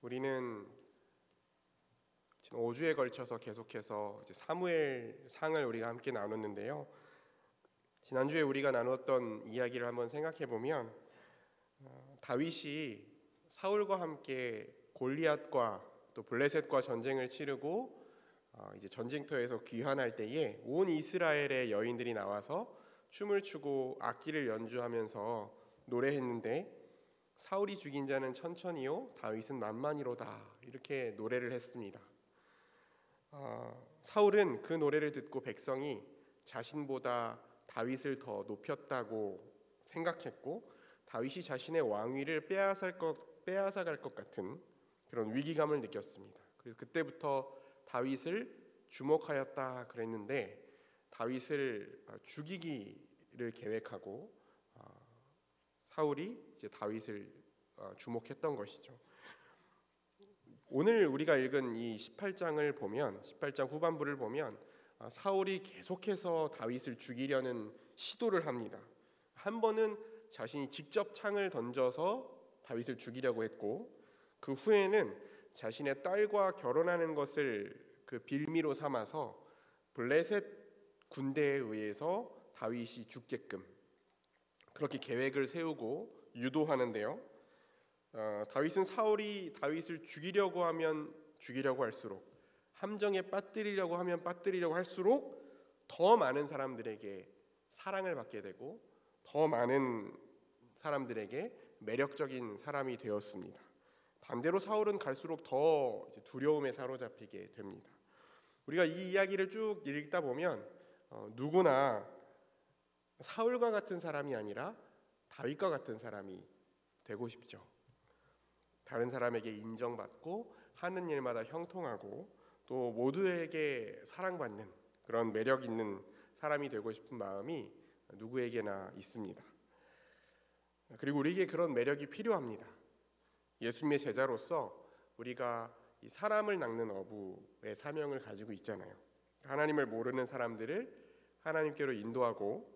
우리는 지금 5주에 걸쳐서 계속해서 사무엘상을 우리가 함께 나눴는데요. 지난주에 우리가 나눴던 이야기를 한번 생각해 보면 다윗이 사울과 함께 골리앗과 또 블레셋과 전쟁을 치르고 이제 전쟁터에서 귀환할 때에 온 이스라엘의 여인들이 나와서 춤을 추고 악기를 연주하면서 노래했는데 사울이 죽인 자는 천천히요 다윗은 만만히로다 이렇게 노래를 했습니다. 사울은 그 노래를 듣고 백성이 자신보다 다윗을 더 높였다고 생각했고 다윗이 자신의 왕위를 빼앗아갈 것 같은 그런 위기감을 느꼈습니다. 그래서 그때부터 다윗을 주목하였다 그랬는데 다윗을 죽이기를 계획하고 사울이 이제 다윗을 주목했던 것이죠. 오늘 우리가 읽은 이 18장을 보면 18장 후반부를 보면 사울이 계속해서 다윗을 죽이려는 시도를 합니다. 한 번은 자신이 직접 창을 던져서 다윗을 죽이려고 했고 그 후에는 자신의 딸과 결혼하는 것을 그 빌미로 삼아서 블레셋 군대에 의해서 다윗이 죽게끔 그렇게 계획을 세우고 유도하는데요. 다윗은 사울이 다윗을 죽이려고 하면 죽이려고 할수록 함정에 빠뜨리려고 하면 빠뜨리려고 할수록 더 많은 사람들에게 사랑을 받게 되고 더 많은 사람들에게 매력적인 사람이 되었습니다. 반대로 사울은 갈수록 더 두려움에 사로잡히게 됩니다. 우리가 이 이야기를 쭉 읽다 보면 누구나 사울과 같은 사람이 아니라 다윗과 같은 사람이 되고 싶죠. 다른 사람에게 인정받고 하는 일마다 형통하고 또 모두에게 사랑받는 그런 매력 있는 사람이 되고 싶은 마음이 누구에게나 있습니다. 그리고 우리에게 그런 매력이 필요합니다. 예수님의 제자로서 우리가 이 사람을 낚는 어부의 사명을 가지고 있잖아요. 하나님을 모르는 사람들을 하나님께로 인도하고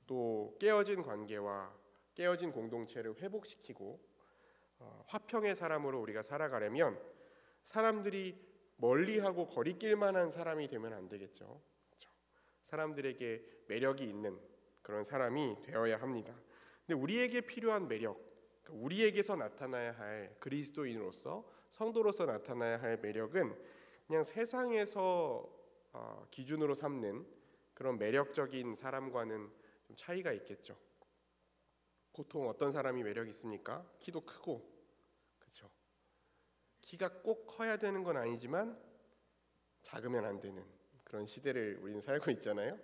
또 깨어진 관계와 깨어진 공동체를 회복시키고 화평의 사람으로 우리가 살아가려면 사람들이 멀리하고 거리낄 만한 사람이 되면 안 되겠죠. 그렇죠? 사람들에게 매력이 있는 그런 사람이 되어야 합니다. 근데 우리에게 필요한 매력, 우리에게서 나타나야 할 그리스도인으로서 성도로서 나타나야 할 매력은 그냥 세상에서 기준으로 삼는 그런 매력적인 사람과는 좀 차이가 있겠죠. 보통 어떤 사람이 매력 있습니까? 키도 크고, 그렇죠? 키가 꼭 커야 되는 건 아니지만 작으면 안 되는 그런 시대를 우리는 살고 있잖아요.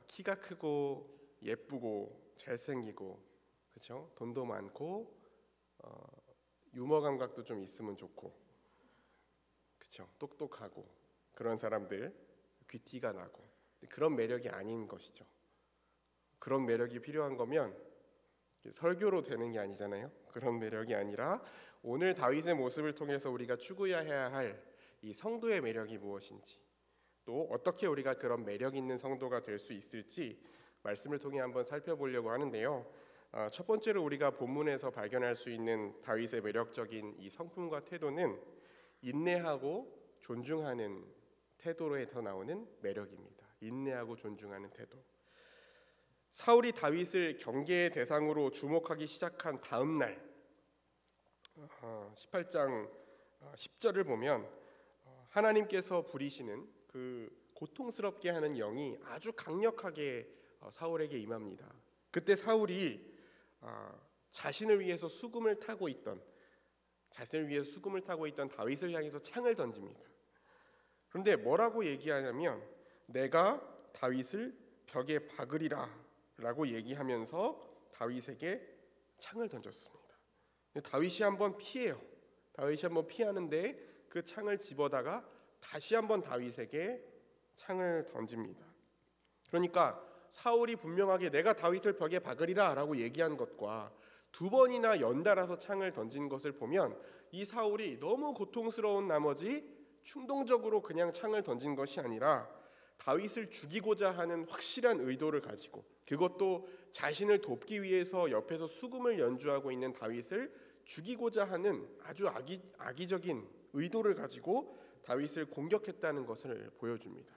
키가 크고 예쁘고 잘생기고, 그렇죠? 돈도 많고 유머 감각도 좀 있으면 좋고, 그렇죠? 똑똑하고 그런 사람들 귀티가 나고 그런 매력이 아닌 것이죠. 그런 매력이 필요한 거면 설교로 되는 게 아니잖아요. 그런 매력이 아니라 오늘 다윗의 모습을 통해서 우리가 추구해야 할 이 성도의 매력이 무엇인지 또 어떻게 우리가 그런 매력 있는 성도가 될 수 있을지 말씀을 통해 한번 살펴보려고 하는데요. 첫 번째로 우리가 본문에서 발견할 수 있는 다윗의 매력적인 이 성품과 태도는 인내하고 존중하는 태도로에서 나오는 매력입니다. 인내하고 존중하는 태도. 사울이 다윗을 경계의 대상으로 주목하기 시작한 다음 날 18장 10절을 보면 하나님께서 부리시는 그 고통스럽게 하는 영이 아주 강력하게 사울에게 임합니다. 그때 사울이 자신을 위해서 수금을 타고 있던 다윗을 향해서 창을 던집니다. 그런데 뭐라고 얘기하냐면 내가 다윗을 벽에 박으리라 라고 얘기하면서 다윗에게 창을 던졌습니다. 다윗이 한번 피해요. 다윗이 한번 피하는데 그 창을 집어다가 다시 한번 다윗에게 창을 던집니다. 그러니까 사울이 분명하게 내가 다윗을 벽에 박으리라 라고 얘기한 것과 두 번이나 연달아서 창을 던진 것을 보면 이 사울이 너무 고통스러운 나머지 충동적으로 그냥 창을 던진 것이 아니라 다윗을 죽이고자 하는 확실한 의도를 가지고 그것도 자신을 돕기 위해서 옆에서 수금을 연주하고 있는 다윗을 죽이고자 하는 아주 악의적인 의도를 가지고 다윗을 공격했다는 것을 보여줍니다.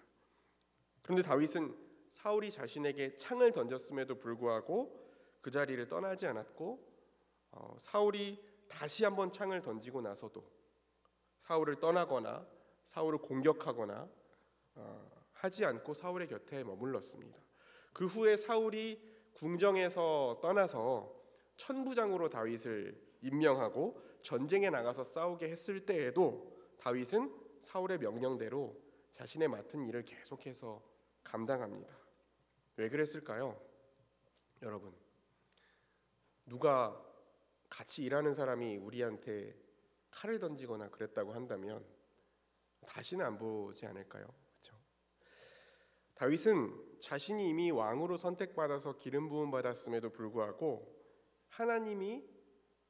그런데 다윗은 사울이 자신에게 창을 던졌음에도 불구하고 그 자리를 떠나지 않았고, 사울이 다시 한번 창을 던지고 나서도 사울을 떠나거나 사울을 공격하거나 하지 않고 사울의 곁에 머물렀습니다. 그 후에 사울이 궁정에서 떠나서 천부장으로 다윗을 임명하고 전쟁에 나가서 싸우게 했을 때에도 다윗은 사울의 명령대로 자신의 맡은 일을 계속해서 감당합니다. 왜 그랬을까요? 여러분, 누가 같이 일하는 사람이 우리한테 칼을 던지거나 그랬다고 한다면 다시는 안 보지 않을까요? 그렇죠? 다윗은 자신이 이미 왕으로 선택받아서 기름 부음 받았음에도 불구하고 하나님이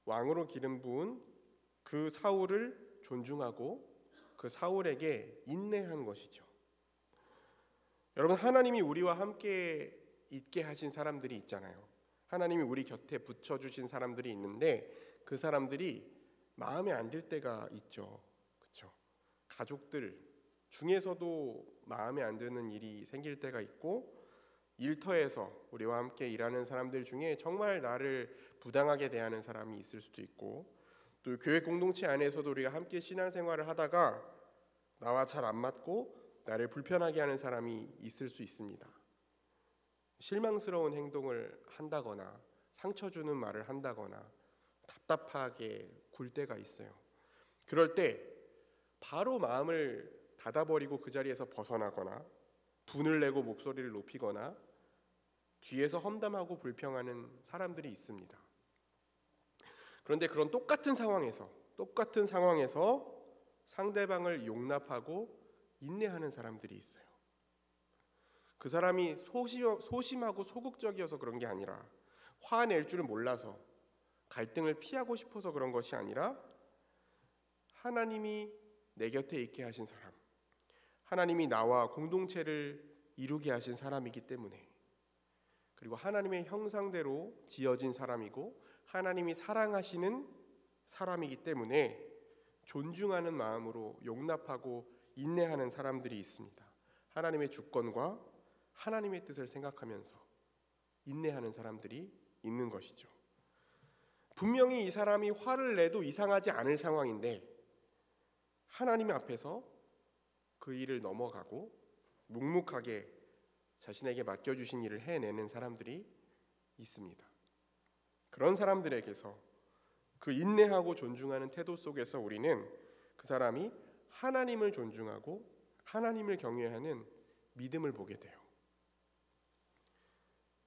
왕으로 기름 부은 그 사울을 존중하고 그 사울에게 인내한 것이죠. 여러분, 하나님이 우리와 함께 있게 하신 사람들이 있잖아요. 하나님이 우리 곁에 붙여주신 사람들이 있는데 그 사람들이 마음에 안 들 때가 있죠. 그렇죠? 가족들 중에서도 마음에 안 드는 일이 생길 때가 있고, 일터에서 우리와 함께 일하는 사람들 중에 정말 나를 부당하게 대하는 사람이 있을 수도 있고, 또 교회 공동체 안에서도 우리가 함께 신앙생활을 하다가 나와 잘 안 맞고 나를 불편하게 하는 사람이 있을 수 있습니다. 실망스러운 행동을 한다거나 상처 주는 말을 한다거나 답답하게 굴 때가 있어요. 그럴 때 바로 마음을 닫아버리고 그 자리에서 벗어나거나 분을 내고 목소리를 높이거나 뒤에서 험담하고 불평하는 사람들이 있습니다. 그런데 그런 똑같은 상황에서 상대방을 용납하고 인내하는 사람들이 있어요. 그 사람이 소심하고 소극적이어서 그런 게 아니라, 화낼 줄 몰라서 갈등을 피하고 싶어서 그런 것이 아니라, 하나님이 내 곁에 있게 하신 사람, 하나님이 나와 공동체를 이루게 하신 사람이기 때문에, 그리고 하나님의 형상대로 지어진 사람이고 하나님이 사랑하시는 사람이기 때문에 존중하는 마음으로 용납하고 인내하는 사람들이 있습니다. 하나님의 주권과 하나님의 뜻을 생각하면서 인내하는 사람들이 있는 것이죠. 분명히 이 사람이 화를 내도 이상하지 않을 상황인데 하나님 앞에서 그 일을 넘어가고 묵묵하게 자신에게 맡겨주신 일을 해내는 사람들이 있습니다. 그런 사람들에게서 그 인내하고 존중하는 태도 속에서 우리는 그 사람이 하나님을 존중하고 하나님을 경외하는 믿음을 보게 돼요.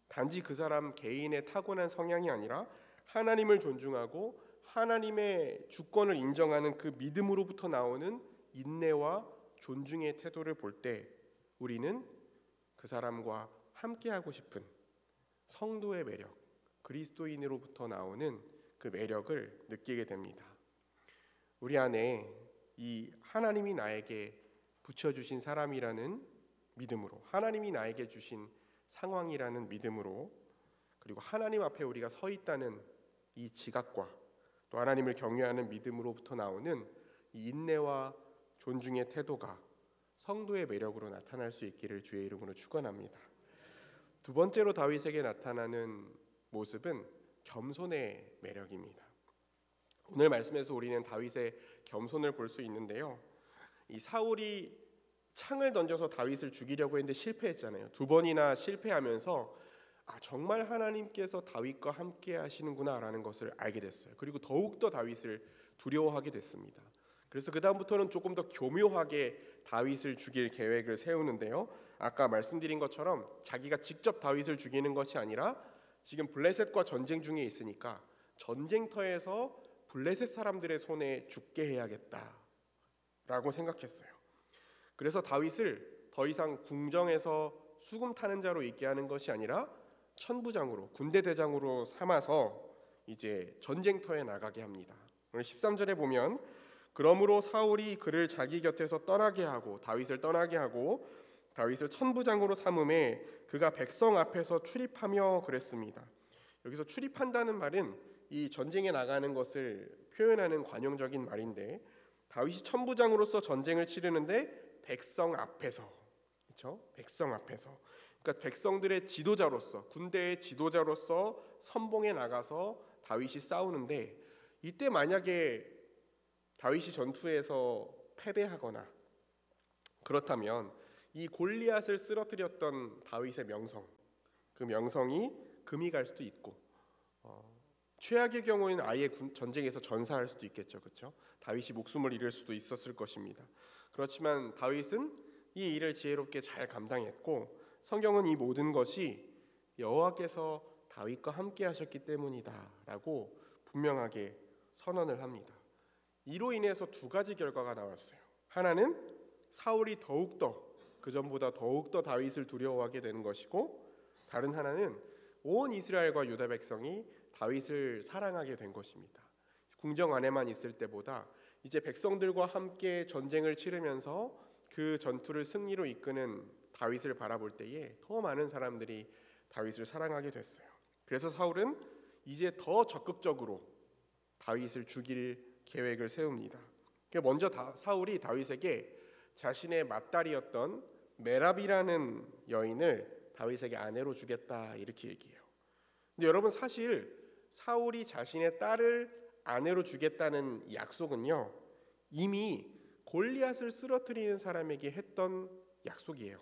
단지 그 사람 개인의 타고난 성향이 아니라 하나님을 존중하고 하나님의 주권을 인정하는 그 믿음으로부터 나오는 인내와 존중의 태도를 볼 때 우리는 그 사람과 함께하고 싶은 성도의 매력, 그리스도인으로부터 나오는 그 매력을 느끼게 됩니다. 우리 안에 이 하나님이 나에게 붙여주신 사람이라는 믿음으로, 하나님이 나에게 주신 상황이라는 믿음으로, 그리고 하나님 앞에 우리가 서 있다는 이 지각과 또 하나님을 경외하는 믿음으로부터 나오는 이 인내와 존중의 태도가 성도의 매력으로 나타날 수 있기를 주의 이름으로 축원합니다. 두 번째로 다윗에게 나타나는 모습은 겸손의 매력입니다. 오늘 말씀에서 우리는 다윗의 겸손을 볼 수 있는데요. 이 사울이 창을 던져서 다윗을 죽이려고 했는데 실패했잖아요. 두 번이나 실패하면서 정말 하나님께서 다윗과 함께 하시는구나라는 것을 알게 됐어요. 그리고 더욱더 다윗을 두려워하게 됐습니다. 그래서 그 다음부터는 조금 더 교묘하게 다윗을 죽일 계획을 세우는데요. 아까 말씀드린 것처럼 자기가 직접 다윗을 죽이는 것이 아니라 지금 블레셋과 전쟁 중에 있으니까 전쟁터에서 블레셋 사람들의 손에 죽게 해야겠다라고 생각했어요. 그래서 다윗을 더 이상 궁정에서 수금 타는 자로 있게 하는 것이 아니라 천부장으로, 군대 대장으로 삼아서 이제 전쟁터에 나가게 합니다. 오늘 13절에 보면 그러므로 사울이 그를 자기 곁에서 떠나게 하고 다윗을 떠나게 하고 다윗을 천부장으로 삼음에 그가 백성 앞에서 출입하며 그랬습니다. 여기서 출입한다는 말은 이 전쟁에 나가는 것을 표현하는 관용적인 말인데, 다윗이 천부장으로서 전쟁을 치르는데 백성 앞에서, 그렇죠? 백성 앞에서, 그러니까 백성들의 지도자로서, 군대의 지도자로서 선봉에 나가서 다윗이 싸우는데, 이때 만약에 다윗이 전투에서 패배하거나 그렇다면 이 골리앗을 쓰러뜨렸던 다윗의 명성, 그 명성이 금이 갈 수도 있고, 최악의 경우에는 아예 전쟁에서 전사할 수도 있겠죠, 그렇죠? 다윗이 목숨을 잃을 수도 있었을 것입니다. 그렇지만 다윗은 이 일을 지혜롭게 잘 감당했고, 성경은 이 모든 것이 여호와께서 다윗과 함께 하셨기 때문이다라고 분명하게 선언을 합니다. 이로 인해서 두 가지 결과가 나왔어요. 하나는 사울이 그전보다 더욱더 다윗을 두려워하게 되는 것이고, 다른 하나는 온 이스라엘과 유다 백성이 다윗을 사랑하게 된 것입니다. 궁정 안에만 있을 때보다 이제 백성들과 함께 전쟁을 치르면서 그 전투를 승리로 이끄는 다윗을 바라볼 때에 더 많은 사람들이 다윗을 사랑하게 됐어요. 그래서 사울은 이제 더 적극적으로 다윗을 죽일 계획을 세웁니다. 먼저 사울이 다윗에게 자신의 맏딸이었던 메랍이라는 여인을 다윗에게 아내로 주겠다 이렇게 얘기해요. 근데 여러분, 사실 사울이 자신의 딸을 아내로 주겠다는 약속은요, 이미 골리앗을 쓰러뜨리는 사람에게 했던 약속이에요.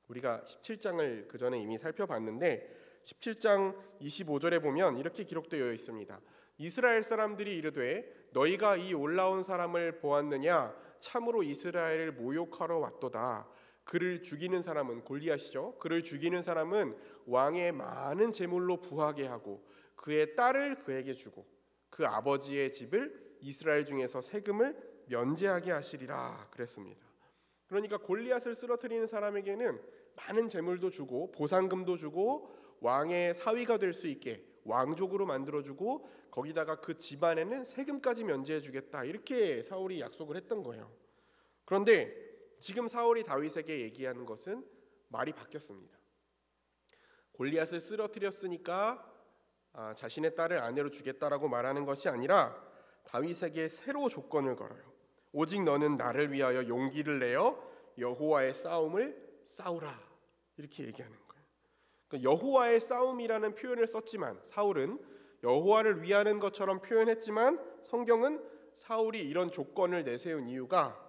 우리가 17장을 그 전에 이미 살펴봤는데 17장 25절에 보면 이렇게 기록되어 있습니다. 이스라엘 사람들이 이르되 너희가 이 올라온 사람을 보았느냐? 참으로 이스라엘을 모욕하러 왔도다. 그를 죽이는 사람은, 골리앗이죠, 그를 죽이는 사람은 왕의 많은 재물로 부하게 하고 그의 딸을 그에게 주고 그 아버지의 집을 이스라엘 중에서 세금을 면제하게 하시리라 그랬습니다. 그러니까 골리앗을 쓰러뜨리는 사람에게는 많은 재물도 주고 보상금도 주고 왕의 사위가 될 수 있게 왕족으로 만들어주고 거기다가 그 집안에는 세금까지 면제해주겠다, 이렇게 사울이 약속을 했던 거예요. 그런데 지금 사울이 다윗에게 얘기하는 것은 말이 바뀌었습니다. 골리앗을 쓰러뜨렸으니까 자신의 딸을 아내로 주겠다라고 말하는 것이 아니라 다윗에게 새로 조건을 걸어요. 오직 너는 나를 위하여 용기를 내어 여호와의 싸움을 싸우라, 이렇게 얘기하는 거예요. 그러니까 여호와의 싸움이라는 표현을 썼지만, 사울은 여호와를 위하는 것처럼 표현했지만, 성경은 사울이 이런 조건을 내세운 이유가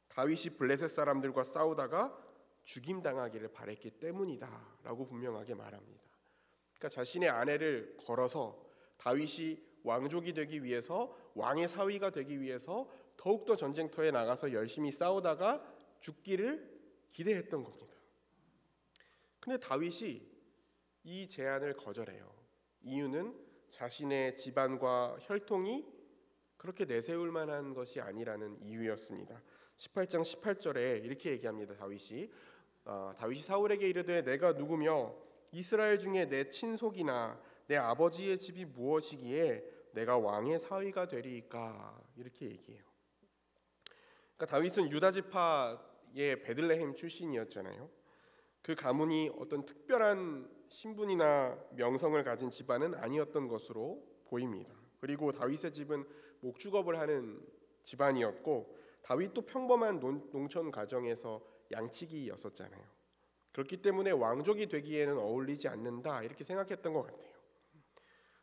다윗이 블레셋 사람들과 싸우다가 죽임당하기를 바랬기 때문이다 라고 분명하게 말합니다. 그러니까 자신의 아내를 걸어서 다윗이 왕족이 되기 위해서, 왕의 사위가 되기 위해서 더욱더 전쟁터에 나가서 열심히 싸우다가 죽기를 기대했던 겁니다. 근데 다윗이 이 제안을 거절해요. 이유는 자신의 집안과 혈통이 그렇게 내세울 만한 것이 아니라는 이유였습니다. 18장 18절에 이렇게 얘기합니다. 다윗이 사울에게 이르되 내가 누구며 이스라엘 중에 내 친속이나 내 아버지의 집이 무엇이기에 내가 왕의 사위가 되리이까, 이렇게 얘기해요. 그러니까 다윗은 유다 지파의 베들레헴 출신이었잖아요. 그 가문이 어떤 특별한 신분이나 명성을 가진 집안은 아니었던 것으로 보입니다. 그리고 다윗의 집은 목축업을 하는 집안이었고, 다윗도 평범한 농촌 가정에서 양치기였었잖아요. 그렇기 때문에 왕족이 되기에는 어울리지 않는다, 이렇게 생각했던 것 같아요.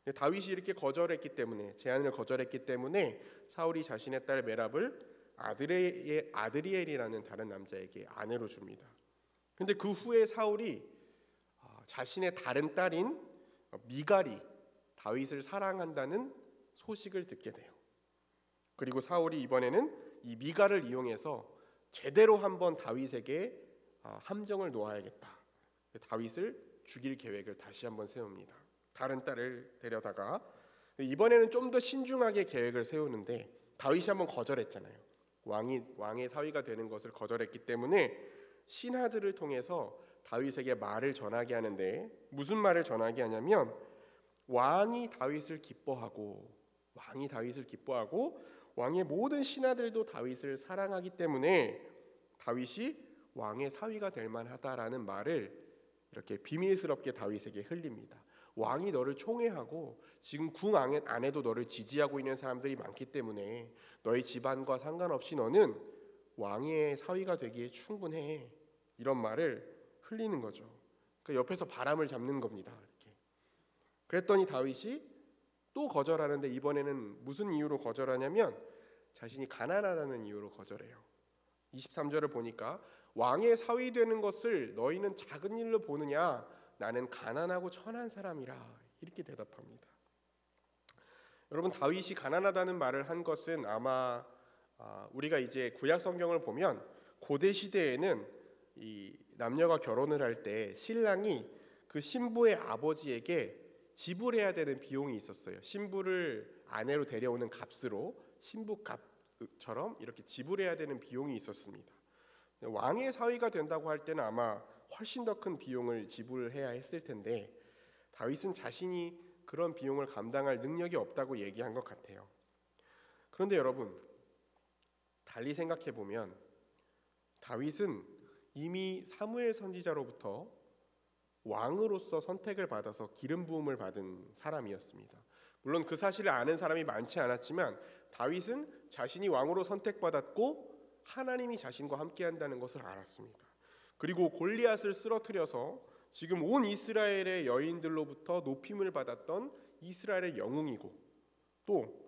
근데 다윗이 이렇게 제안을 거절했기 때문에 사울이 자신의 딸 메랍을 아드리엘이라는 다른 남자에게 아내로 줍니다. 근데 그 후에 사울이 자신의 다른 딸인 미갈이 다윗을 사랑한다는 소식을 듣게 돼요. 그리고 사울이 이번에는 이 미갈을 이용해서 제대로 한번 다윗에게 함정을 놓아야겠다, 다윗을 죽일 계획을 다시 한번 세웁니다. 다른 딸을 데려다가 이번에는 좀 더 신중하게 계획을 세우는데, 다윗이 한번 거절했잖아요. 왕의 사위가 되는 것을 거절했기 때문에 신하들을 통해서 다윗에게 말을 전하게 하는데, 무슨 말을 전하게 하냐면 왕이 다윗을 기뻐하고 왕의 모든 신하들도 다윗을 사랑하기 때문에 다윗이 왕의 사위가 될 만하다라는 말을 이렇게 비밀스럽게 다윗에게 흘립니다. 왕이 너를 총애하고 지금 궁 안에도 너를 지지하고 있는 사람들이 많기 때문에 너의 집안과 상관없이 너는 왕의 사위가 되기에 충분해. 이런 말을 흘리는 거죠. 그 옆에서 바람을 잡는 겁니다. 이렇게. 그랬더니 다윗이 또 거절하는데 이번에는 무슨 이유로 거절하냐면 자신이 가난하다는 이유로 거절해요. 23절을 보니까 왕의 사위 되는 것을 너희는 작은 일로 보느냐? 나는 가난하고 천한 사람이라. 이렇게 대답합니다. 여러분, 다윗이 가난하다는 말을 한 것은 아마 우리가 이제 구약 성경을 보면 고대 시대에는 이 남녀가 결혼을 할 때 신랑이 그 신부의 아버지에게 지불해야 되는 비용이 있었어요. 신부를 아내로 데려오는 값으로 신부값처럼 이렇게 지불해야 되는 비용이 있었습니다. 왕의 사위가 된다고 할 때는 아마 훨씬 더 큰 비용을 지불해야 했을 텐데 다윗은 자신이 그런 비용을 감당할 능력이 없다고 얘기한 것 같아요. 그런데 여러분, 달리 생각해 보면 다윗은 이미 사무엘 선지자로부터 왕으로서 선택을 받아서 기름 부음을 받은 사람이었습니다. 물론 그 사실을 아는 사람이 많지 않았지만 다윗은 자신이 왕으로 선택받았고 하나님이 자신과 함께한다는 것을 알았습니다. 그리고 골리앗을 쓰러뜨려서 지금 온 이스라엘의 여인들로부터 높임을 받았던 이스라엘의 영웅이고 또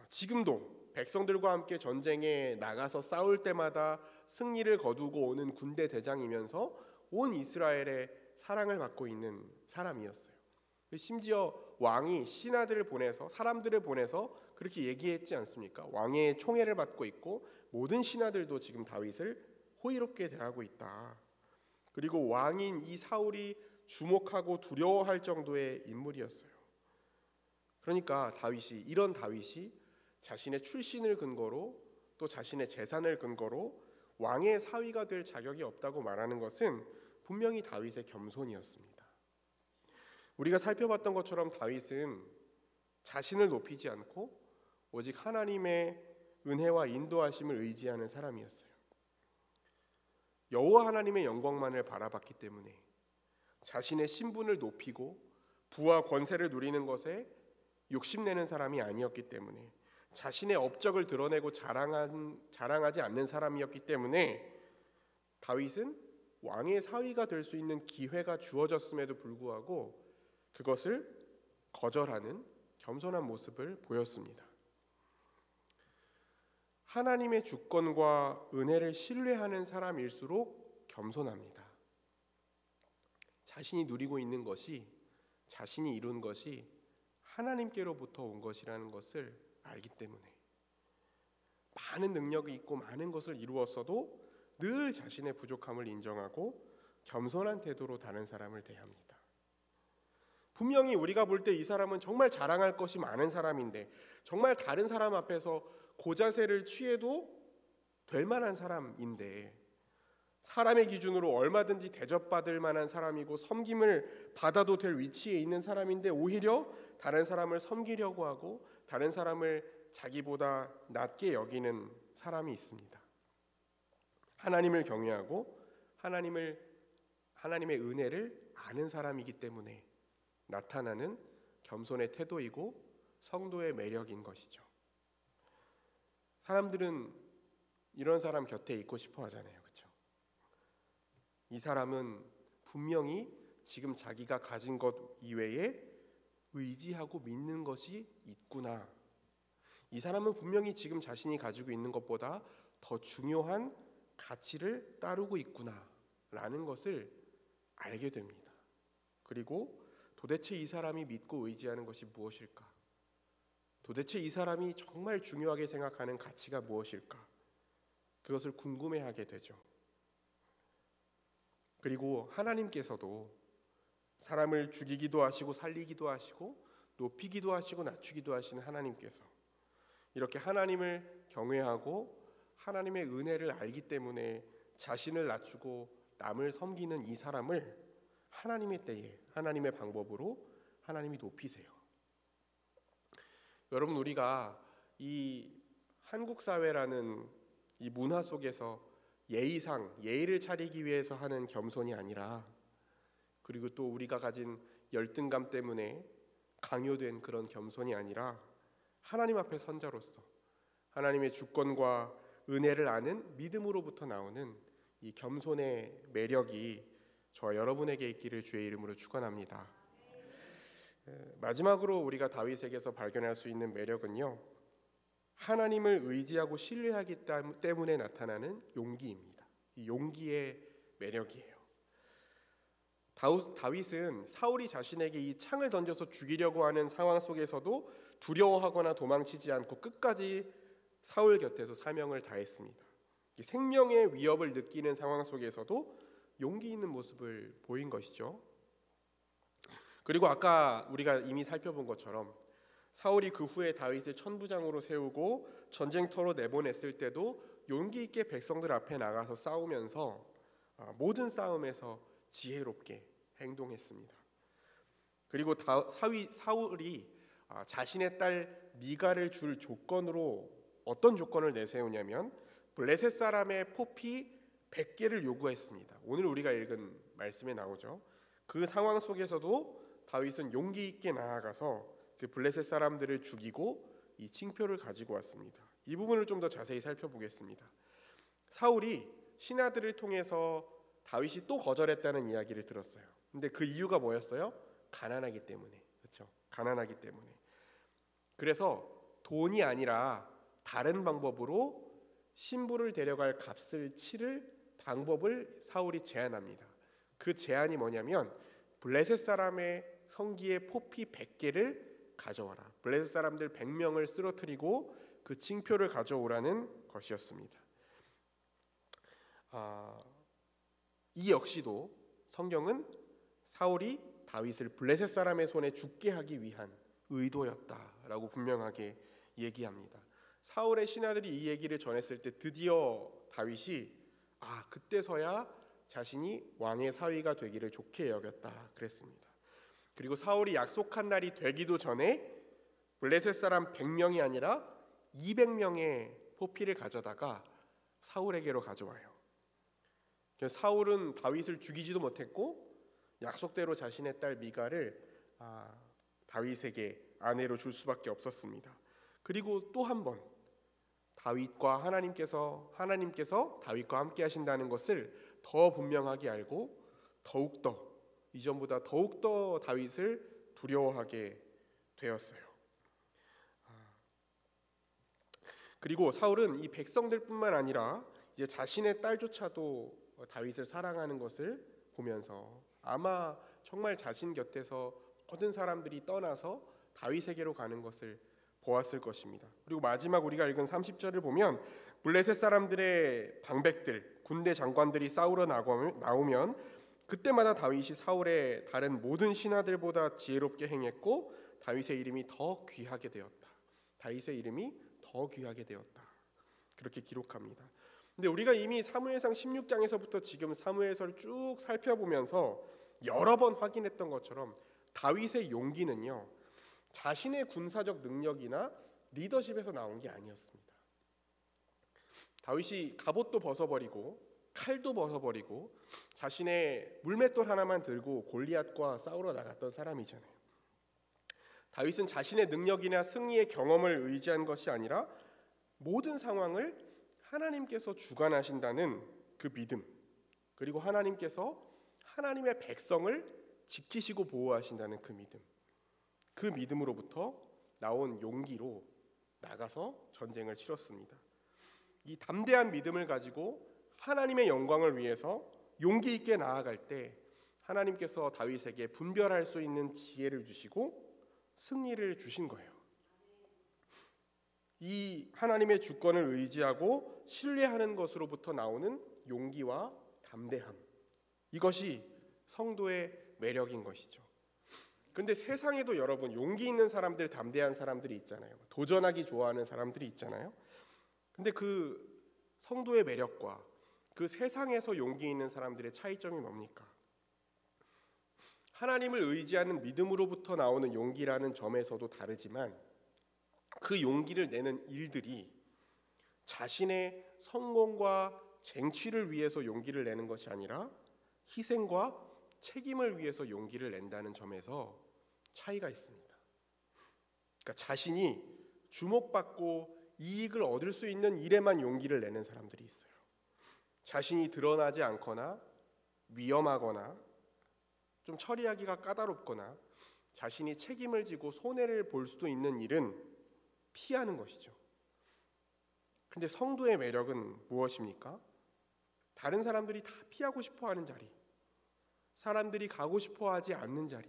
지금도 백성들과 함께 전쟁에 나가서 싸울 때마다 승리를 거두고 오는 군대 대장이면서 온 이스라엘의 사랑을 받고 있는 사람이었어요. 심지어 왕이 신하들을 보내서 사람들을 보내서 그렇게 얘기했지 않습니까? 왕의 총애를 받고 있고 모든 신하들도 지금 다윗을 호의롭게 대하고 있다. 그리고 왕인 이 사울이 주목하고 두려워할 정도의 인물이었어요. 그러니까 이런 다윗이 자신의 출신을 근거로 또 자신의 재산을 근거로 왕의 사위가 될 자격이 없다고 말하는 것은 분명히 다윗의 겸손이었습니다. 우리가 살펴봤던 것처럼 다윗은 자신을 높이지 않고 오직 하나님의 은혜와 인도하심을 의지하는 사람이었어요. 여호와 하나님의 영광만을 바라봤기 때문에 자신의 신분을 높이고 부와 권세를 누리는 것에 욕심내는 사람이 아니었기 때문에 자신의 업적을 드러내고 자랑하지 않는 사람이었기 때문에 다윗은 왕의 사위가 될 수 있는 기회가 주어졌음에도 불구하고 그것을 거절하는 겸손한 모습을 보였습니다. 하나님의 주권과 은혜를 신뢰하는 사람일수록 겸손합니다. 자신이 누리고 있는 것이, 자신이 이룬 것이 하나님께로부터 온 것이라는 것을 알기 때문에 많은 능력이 있고 많은 것을 이루었어도 늘 자신의 부족함을 인정하고 겸손한 태도로 다른 사람을 대합니다. 분명히 우리가 볼 때 이 사람은 정말 자랑할 것이 많은 사람인데 정말 다른 사람 앞에서 고자세를 취해도 될 만한 사람인데 사람의 기준으로 얼마든지 대접받을 만한 사람이고 섬김을 받아도 될 위치에 있는 사람인데 오히려 다른 사람을 섬기려고 하고 다른 사람을 자기보다 낮게 여기는 사람이 있습니다. 하나님을 경외하고 하나님의 은혜를 아는 사람이기 때문에 나타나는 겸손의 태도이고 성도의 매력인 것이죠. 사람들은 이런 사람 곁에 있고 싶어 하잖아요. 그렇죠? 이 사람은 분명히 지금 자기가 가진 것 이외에 의지하고 믿는 것이 있구나. 이 사람은 분명히 지금 자신이 가지고 있는 것보다 더 중요한 가치를 따르고 있구나 라는 것을 알게 됩니다. 그리고 도대체 이 사람이 믿고 의지하는 것이 무엇일까? 도대체 이 사람이 정말 중요하게 생각하는 가치가 무엇일까? 그것을 궁금해하게 되죠. 그리고 하나님께서도 사람을 죽이기도 하시고 살리기도 하시고 높이기도 하시고 낮추기도 하시는 하나님께서 이렇게 하나님을 경외하고 하나님의 은혜를 알기 때문에 자신을 낮추고 남을 섬기는 이 사람을 하나님의 때에 하나님의 방법으로 하나님이 높이세요. 여러분, 우리가 이 한국 사회라는 이 문화 속에서 예의를 차리기 위해서 하는 겸손이 아니라 그리고 또 우리가 가진 열등감 때문에 강요된 그런 겸손이 아니라 하나님 앞에 선 자로서 하나님의 주권과 은혜를 아는 믿음으로부터 나오는 이 겸손의 매력이 저와 여러분에게 있기를 주의 이름으로 축원합니다. 마지막으로 우리가 다윗에게서 발견할 수 있는 매력은요, 하나님을 의지하고 신뢰하기 때문에 나타나는 용기입니다. 이 용기의 매력이에요. 다윗은 사울이 자신에게 이 창을 던져서 죽이려고 하는 상황 속에서도 두려워하거나 도망치지 않고 끝까지 사울 곁에서 사명을 다했습니다. 생명의 위협을 느끼는 상황 속에서도 용기 있는 모습을 보인 것이죠. 그리고 아까 우리가 이미 살펴본 것처럼 사울이 그 후에 다윗을 천부장으로 세우고 전쟁터로 내보냈을 때도 용기 있게 백성들 앞에 나가서 싸우면서 모든 싸움에서 지혜롭게 행동했습니다. 그리고 사울이 자신의 딸 미갈을 줄 조건으로 어떤 조건을 내세우냐면 블레셋 사람의 포피 100개를 요구했습니다. 오늘 우리가 읽은 말씀에 나오죠. 그 상황 속에서도 다윗은 용기 있게 나아가서 그 블레셋 사람들을 죽이고 이 칭표를 가지고 왔습니다. 이 부분을 좀 더 자세히 살펴보겠습니다. 사울이 신하들을 통해서 다윗이 또 거절했다는 이야기를 들었어요. 근데 그 이유가 뭐였어요? 가난하기 때문에. 그렇죠? 가난하기 때문에. 그래서 돈이 아니라 다른 방법으로 신부를 데려갈 값을 치를 방법을 사울이 제안합니다. 그 제안이 뭐냐면 블레셋 사람의 성기의 포피 100개를 가져와라. 블레셋 사람들 100명을 쓰러뜨리고 그 징표를 가져오라는 것이었습니다. 이 역시도 성경은 사울이 다윗을 블레셋 사람의 손에 죽게 하기 위한 의도였다라고 분명하게 얘기합니다. 사울의 신하들이 이 얘기를 전했을 때 드디어 다윗이 그때서야 자신이 왕의 사위가 되기를 좋게 여겼다 그랬습니다. 그리고 사울이 약속한 날이 되기도 전에 블레셋 사람 100명이 아니라 200명의 포피를 가져다가 사울에게로 가져와요. 사울은 다윗을 죽이지도 못했고 약속대로 자신의 딸 미갈을 다윗에게 아내로 줄 수밖에 없었습니다. 그리고 또 한 번 하나님께서 다윗과 함께 하신다는 것을 더 분명하게 알고 이전보다 더욱더 다윗을 두려워하게 되었어요. 그리고 사울은 이 백성들뿐만 아니라 이제 자신의 딸조차도 다윗을 사랑하는 것을 보면서 아마 정말 자신 곁에서 모든 사람들이 떠나서 다윗에게로 가는 것을 보았을 것입니다. 그리고 마지막 우리가 읽은 30절을 보면 블레셋 사람들의 방백들, 군대 장관들이 싸우러 나오면 그때마다 다윗이 사울의 다른 모든 신하들보다 지혜롭게 행했고 다윗의 이름이 더 귀하게 되었다. 그렇게 기록합니다. 근데 우리가 이미 사무엘상 16장에서부터 지금 사무엘서를 쭉 살펴보면서 여러 번 확인했던 것처럼 다윗의 용기는요, 자신의 군사적 능력이나 리더십에서 나온 게 아니었습니다. 다윗이 갑옷도 벗어버리고 칼도 벗어버리고 자신의 물맷돌 하나만 들고 골리앗과 싸우러 나갔던 사람이잖아요. 다윗은 자신의 능력이나 승리의 경험을 의지한 것이 아니라 모든 상황을 하나님께서 주관하신다는 그 믿음, 그리고 하나님께서 하나님의 백성을 지키시고 보호하신다는 그 믿음으로부터 나온 용기로 나가서 전쟁을 치렀습니다. 이 담대한 믿음을 가지고 하나님의 영광을 위해서 용기 있게 나아갈 때 하나님께서 다윗에게 분별할 수 있는 지혜를 주시고 승리를 주신 거예요. 이 하나님의 주권을 의지하고 신뢰하는 것으로부터 나오는 용기와 담대함, 이것이 성도의 매력인 것이죠. 그런데 세상에도 여러분 용기 있는 사람들, 담대한 사람들이 있잖아요. 도전하기 좋아하는 사람들이 있잖아요. 근데 그 성도의 매력과 그 세상에서 용기 있는 사람들의 차이점이 뭡니까? 하나님을 의지하는 믿음으로부터 나오는 용기라는 점에서도 다르지만 그 용기를 내는 일들이 자신의 성공과 쟁취를 위해서 용기를 내는 것이 아니라 희생과 책임을 위해서 용기를 낸다는 점에서 차이가 있습니다. 그러니까 자신이 주목받고 이익을 얻을 수 있는 일에만 용기를 내는 사람들이 있어요. 자신이 드러나지 않거나 위험하거나 좀 처리하기가 까다롭거나 자신이 책임을 지고 손해를 볼 수도 있는 일은 피하는 것이죠. 그런데 성도의 매력은 무엇입니까? 다른 사람들이 다 피하고 싶어하는 자리, 사람들이 가고 싶어하지 않는 자리,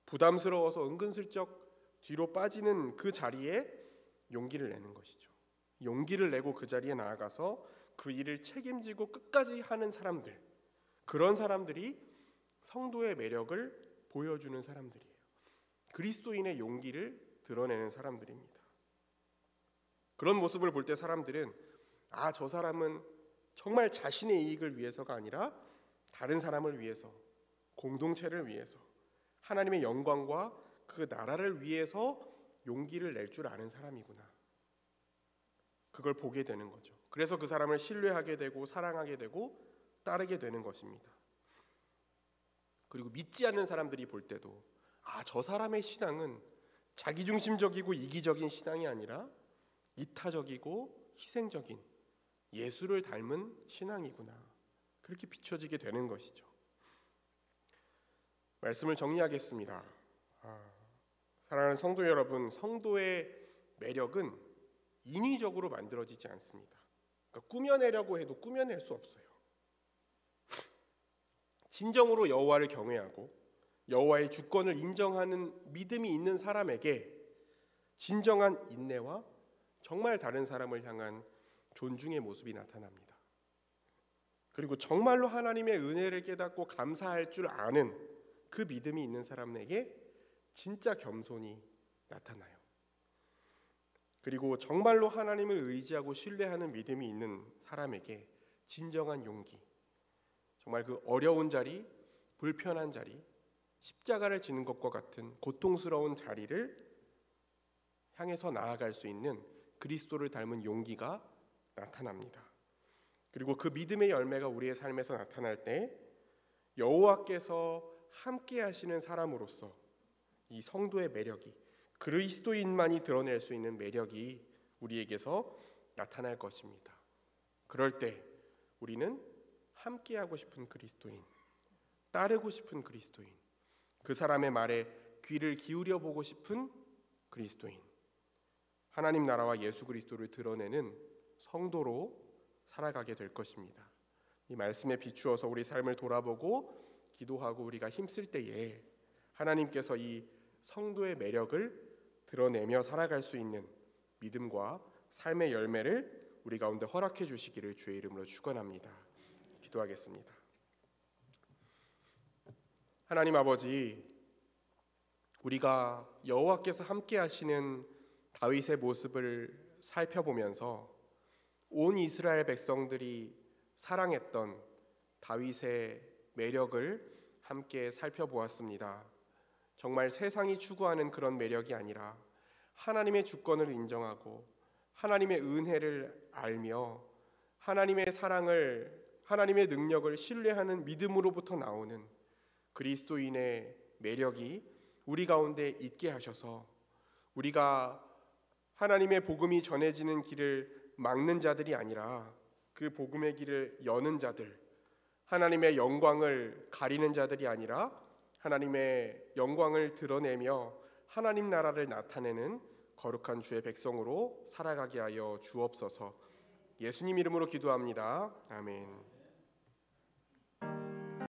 부담스러워서 은근슬쩍 뒤로 빠지는 그 자리에 용기를 내는 것이죠. 용기를 내고 그 자리에 나아가서 그 일을 책임지고 끝까지 하는 사람들, 그런 사람들이 성도의 매력을 보여주는 사람들이에요. 그리스도인의 용기를 드러내는 사람들입니다. 그런 모습을 볼 때 사람들은 저 사람은 정말 자신의 이익을 위해서가 아니라 다른 사람을 위해서, 공동체를 위해서, 하나님의 영광과 그 나라를 위해서 용기를 낼 줄 아는 사람이구나. 그걸 보게 되는 거죠. 그래서 그 사람을 신뢰하게 되고 사랑하게 되고 따르게 되는 것입니다. 그리고 믿지 않는 사람들이 볼 때도 저 사람의 신앙은 자기중심적이고 이기적인 신앙이 아니라 이타적이고 희생적인 예수를 닮은 신앙이구나. 그렇게 비춰지게 되는 것이죠. 말씀을 정리하겠습니다. 사랑하는 성도 여러분, 성도의 매력은 인위적으로 만들어지지 않습니다. 그러니까 꾸며내려고 해도 꾸며낼 수 없어요. 진정으로 여호와를 경외하고 여호와의 주권을 인정하는 믿음이 있는 사람에게 진정한 인내와 정말 다른 사람을 향한 존중의 모습이 나타납니다. 그리고 정말로 하나님의 은혜를 깨닫고 감사할 줄 아는 그 믿음이 있는 사람에게 진짜 겸손이 나타나요. 그리고 정말로 하나님을 의지하고 신뢰하는 믿음이 있는 사람에게 진정한 용기, 정말 그 어려운 자리, 불편한 자리, 십자가를 지는 것과 같은 고통스러운 자리를 향해서 나아갈 수 있는 그리스도를 닮은 용기가 나타납니다. 그리고 그 믿음의 열매가 우리의 삶에서 나타날 때 여호와께서 함께 하시는 사람으로서 이 성도의 매력이, 그리스도인만이 드러낼 수 있는 매력이 우리에게서 나타날 것입니다. 그럴 때 우리는 함께하고 싶은 그리스도인, 따르고 싶은 그리스도인, 그 사람의 말에 귀를 기울여 보고 싶은 그리스도인, 하나님 나라와 예수 그리스도를 드러내는 성도로 살아가게 될 것입니다. 이 말씀에 비추어서 우리 삶을 돌아보고 기도하고 우리가 힘쓸 때에 하나님께서 이 성도의 매력을 드러내며 살아갈 수 있는 믿음과 삶의 열매를 우리 가운데 허락해 주시기를 주의 이름으로 축원합니다. 기도하겠습니다. 하나님 아버지, 우리가 여호와께서 함께 하시는 다윗의 모습을 살펴보면서 온 이스라엘 백성들이 사랑했던 다윗의 매력을 함께 살펴보았습니다. 정말 세상이 추구하는 그런 매력이 아니라 하나님의 주권을 인정하고 하나님의 은혜를 알며 하나님의 사랑을, 하나님의 능력을 신뢰하는 믿음으로부터 나오는 그리스도인의 매력이 우리 가운데 있게 하셔서 우리가 하나님의 복음이 전해지는 길을 막는 자들이 아니라 그 복음의 길을 여는 자들, 하나님의 영광을 가리는 자들이 아니라 하나님의 영광을 드러내며 하나님 나라를 나타내는 거룩한 주의 백성으로 살아가게 하여 주옵소서. 예수님 이름으로 기도합니다. 아멘.